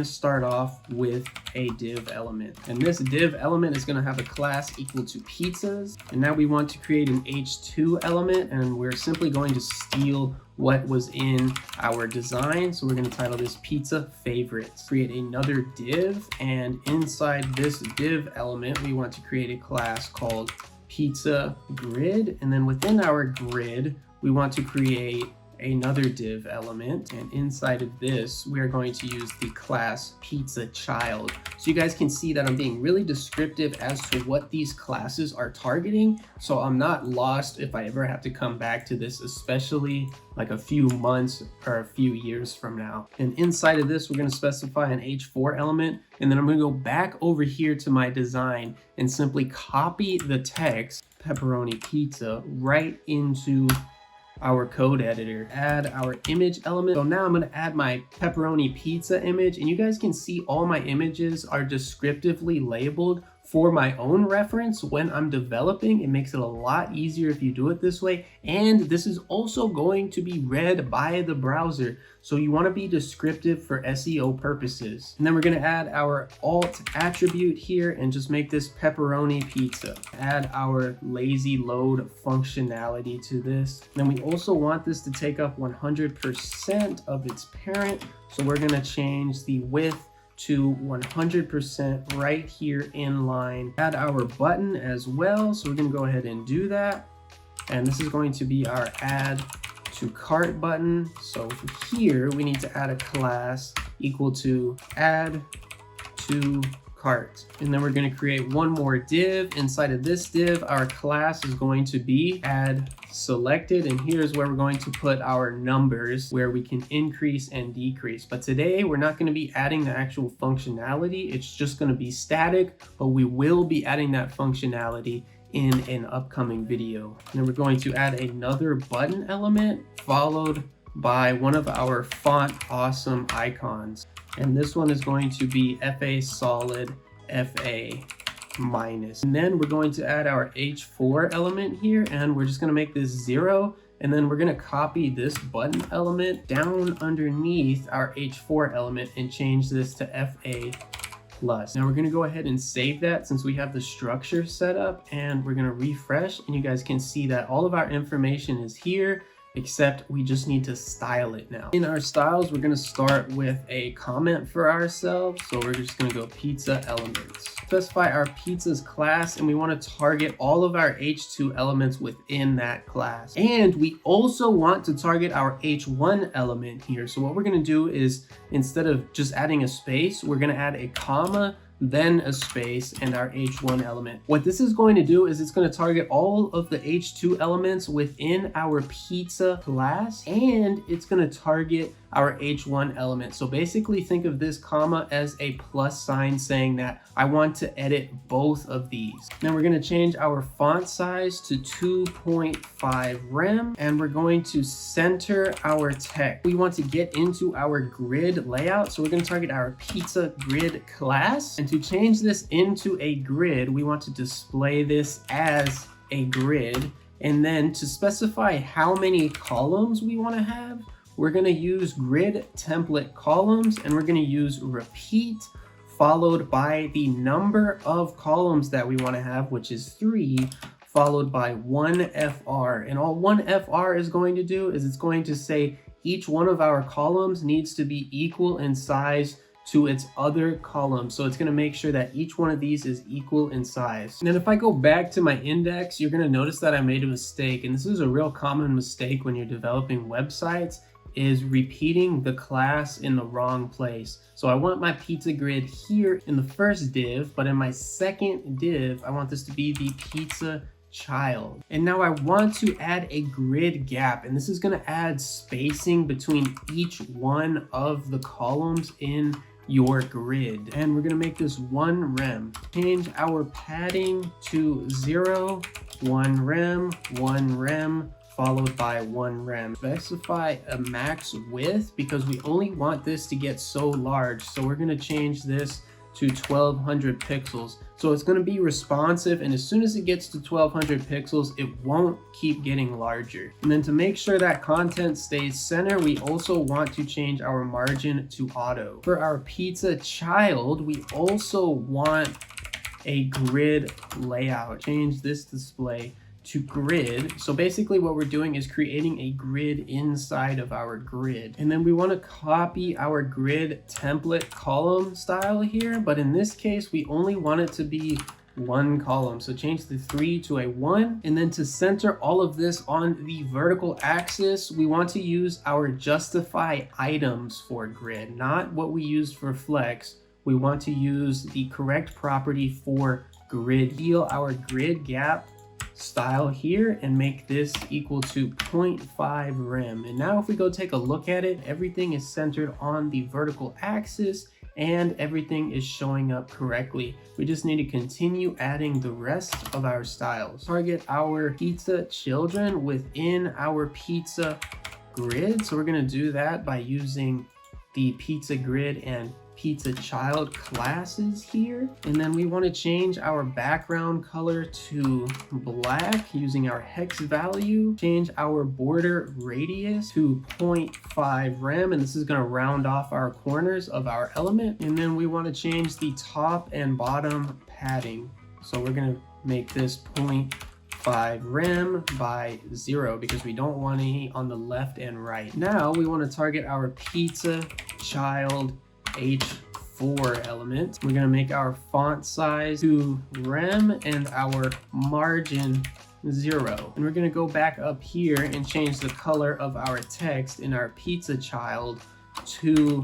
Start off with a div element, and this div element is going to have a class equal to pizzas. And now we want to create an h2 element, and we're simply going to steal what was in our design. So we're going to title this pizza favorites. Create another div, and inside this div element we want to create a class called pizza grid. And then within our grid we want to create another div element, and inside of this we are going to use the class pizza child. So you guys can see that I'm being really descriptive as to what these classes are targeting, so I'm not lost if I ever have to come back to this, especially like a few months or a few years from now. And inside of this we're going to specify an h4 element, and then I'm going to go back over here to my design and simply copy the text pepperoni pizza right into our code editor. Add our image element. So now I'm going to add my pepperoni pizza image, and you guys can see all my images are descriptively labeled for my own reference when I'm developing. It makes it a lot easier if you do it this way, and this is also going to be read by the browser, so you want to be descriptive for SEO purposes. And then we're going to add our alt attribute here and just make this pepperoni pizza. Add our lazy load functionality to this. Then we also want this to take up 100% of its parent, so we're going to change the width to 100% right here in line. Add our button as well, so we're going to go ahead and do that, and this is going to be our add to cart button. So for here we need to add a class equal to add to cart, and then we're going to create one more div. Inside of this div our class is going to be add selected, and here's where we're going to put our numbers where we can increase and decrease. But today we're not going to be adding the actual functionality, it's just going to be static, but we will be adding that functionality in an upcoming video. And then we're going to add another button element followed by one of our font awesome icons, and this one is going to be FA solid FA minus. And then we're going to add our h4 element here, and we're just going to make this 0, and then we're going to copy this button element down underneath our h4 element and change this to FA plus. Now we're going to go ahead and save that since we have the structure set up, and we're going to refresh, and you guys can see that all of our information is here, except we just need to style it now. In our styles, we're going to start with a comment for ourselves. So we're just going to go pizza elements. Specify our pizza's class, and we want to target all of our h2 elements within that class. And we also want to target our h1 element here. So what we're going to do is, instead of just adding a space, we're going to add a comma, then a space, and our h1 element. What this is going to do is it's going to target all of the h2 elements within our pizza class, and it's going to target our h1 element. So basically think of this comma as a plus sign saying that I want to edit both of these. Then we're going to change our font size to 2.5 rem, and we're going to center our text. We want to get into our grid layout, so we're going to target our pizza grid class, and to change this into a grid we want to display this as a grid. And then to specify how many columns we want to have, we're going to use grid template columns, and we're going to use repeat followed by the number of columns that we want to have, which is 3, followed by 1FR. And all 1FR is going to do is it's going to say each one of our columns needs to be equal in size to its other column. So it's going to make sure that each one of these is equal in size. And then if I go back to my index, you're going to notice that I made a mistake. And this is a real common mistake when you're developing websites, is repeating the class in the wrong place. So I want my pizza grid here in the first div, but in my second div, I want this to be the pizza child. And now I want to add a grid gap, and this is going to add spacing between each one of the columns in your grid. And we're going to make this 1 rem. Change our padding to 0, 1 rem, 1 rem, followed by 1 rem. Specify a max width because we only want this to get so large. So we're going to change this to 1200 pixels. So it's going to be responsive, and as soon as it gets to 1200 pixels, it won't keep getting larger. And then to make sure that content stays center, we also want to change our margin to auto. For our pizza child, we also want a grid layout. Change this display to grid. So basically what we're doing is creating a grid inside of our grid. And then we want to copy our grid template column style here, but in this case, we only want it to be one column. So change the 3 to a 1. And then to center all of this on the vertical axis, we want to use our justify items for grid, not what we used for flex. We want to use the correct property for grid. Deal our grid gap style here and make this equal to 0.5 rem. And now if we go take a look at it, everything is centered on the vertical axis and everything is showing up correctly. We just need to continue adding the rest of our styles. Target our pizza children within our pizza grid. So we're gonna do that by using the pizza grid and pizza child classes here. And then we want to change our background color to black using our hex value. Change our border radius to 0.5 rem, and this is going to round off our corners of our element. And then we want to change the top and bottom padding. So we're going to make this 0.5 rem by 0 because we don't want any on the left and right. Now we want to target our pizza child H4 element. We're going to make our font size 2 rem and our margin 0. And we're going to go back up here and change the color of our text in our pizza child to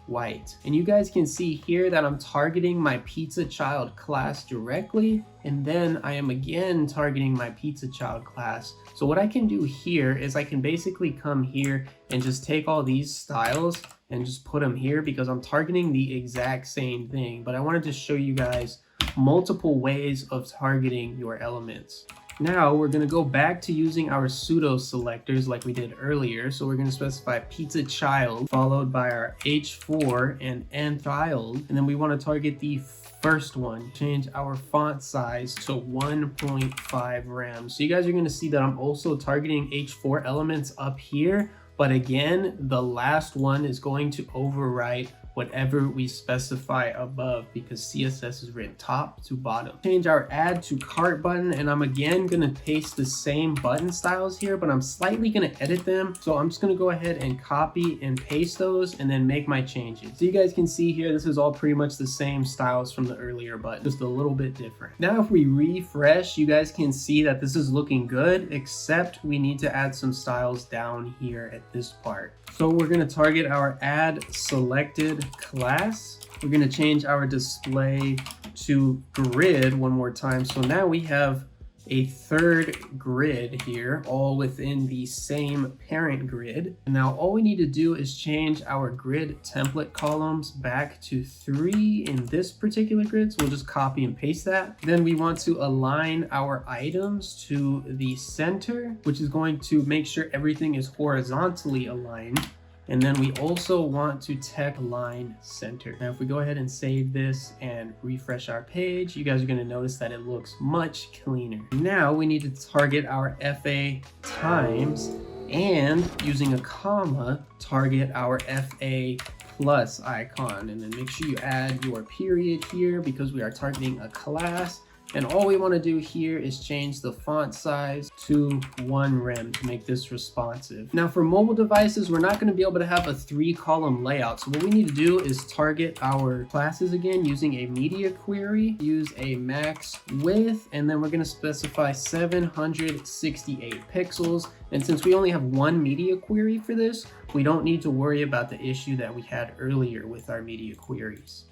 white. And you guys can see here that I'm targeting my pizza child class directly, and then I am again targeting my pizza child class. So what I can do here is I can basically come here and just take all these styles and just put them here because I'm targeting the exact same thing. But I wanted to show you guys multiple ways of targeting your elements. Now we're going to go back to using our pseudo selectors like we did earlier. So we're going to specify pizza child followed by our H4 and n child, and then we want to target the first one. Change our font size to 1.5 rem. So you guys are going to see that I'm also targeting H4 elements up here, but again, the last one is going to overwrite whatever we specify above because CSS is written top to bottom. Change our add to cart button, and I'm again gonna paste the same button styles here, but I'm slightly gonna edit them. So I'm just gonna go ahead and copy and paste those and then make my changes. So you guys can see here, this is all pretty much the same styles from the earlier button, just a little bit different. Now if we refresh, you guys can see that this is looking good, except we need to add some styles down here at this part. So we're going to target our add selected class. We're going to change our display to grid one more time. So now we have a third grid here, all within the same parent grid. And now all we need to do is change our grid template columns back to 3 in this particular grid. So we'll just copy and paste that. Then we want to align our items to the center, which is going to make sure everything is horizontally aligned. And then we also want to tech align center. Now, if we go ahead and save this and refresh our page, you guys are going to notice that it looks much cleaner. Now we need to target our FA times and using a comma, target our FA plus icon. And then make sure you add your period here because we are targeting a class. And all we want to do here is change the font size to 1 rem to make this responsive. Now for mobile devices, we're not going to be able to have a 3-column layout. So what we need to do is target our classes again using a media query, use a max width, and then we're going to specify 768 pixels. And since we only have one media query for this, we don't need to worry about the issue that we had earlier with our media queries.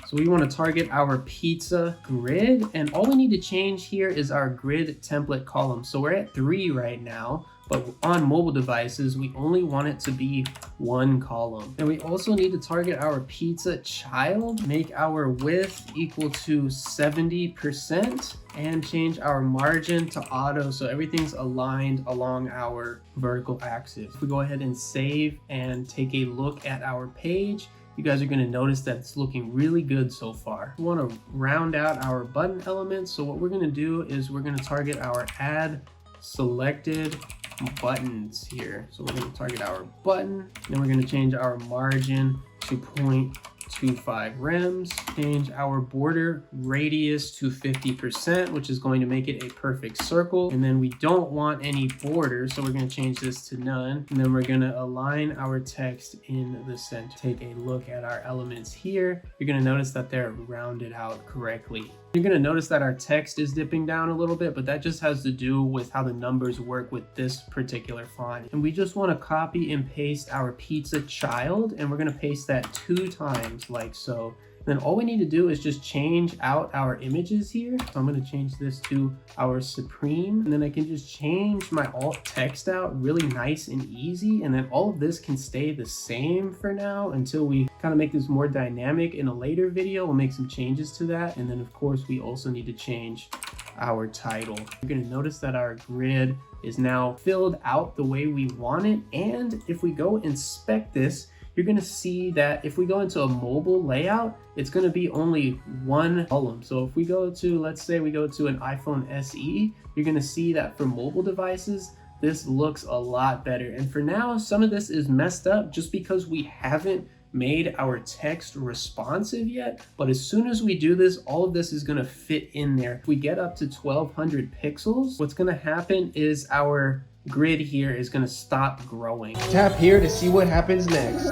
So we want to target our pizza grid, and all we need to change here is our grid template column. So we're at 3 right now, but on mobile devices, we only want it to be 1 column. And we also need to target our pizza child, make our width equal to 70%, and change our margin to auto so everything's aligned along our vertical axis. If we go ahead and save and take a look at our page, you guys are going to notice that it's looking really good so far. We want to round out our button elements. So what we're going to do is we're going to target our add selected buttons here. So we're going to target our button, then we're going to change our margin to 0.25 rems, change our border radius to 50%, which is going to make it a perfect circle. And then we don't want any borders, so we're going to change this to none. And then we're going to align our text in the center. Take a look at our elements here. You're going to notice that they're rounded out correctly. You're going to notice that our text is dipping down a little bit, but that just has to do with how the numbers work with this particular font. And we just want to copy and paste our pizza child, and we're going to paste that 2 times like so. Then all we need to do is just change out our images here. So I'm going to change this to our Supreme, and then I can just change my alt text out really nice and easy. And then all of this can stay the same for now until we kind of make this more dynamic in a later video. We'll make some changes to that. And then of course we also need to change our title. You're going to notice that our grid is now filled out the way we want it. And if we go inspect this, you're going to see that if we go into a mobile layout, it's going to be only one column. So if we go to, let's say we go to an iPhone SE, you're going to see that for mobile devices, this looks a lot better. And for now, some of this is messed up just because we haven't made our text responsive yet. But as soon as we do this, all of this is going to fit in there. If we get up to 1200 pixels, what's going to happen is our grid here is going to stop growing. Tap here to see what happens next.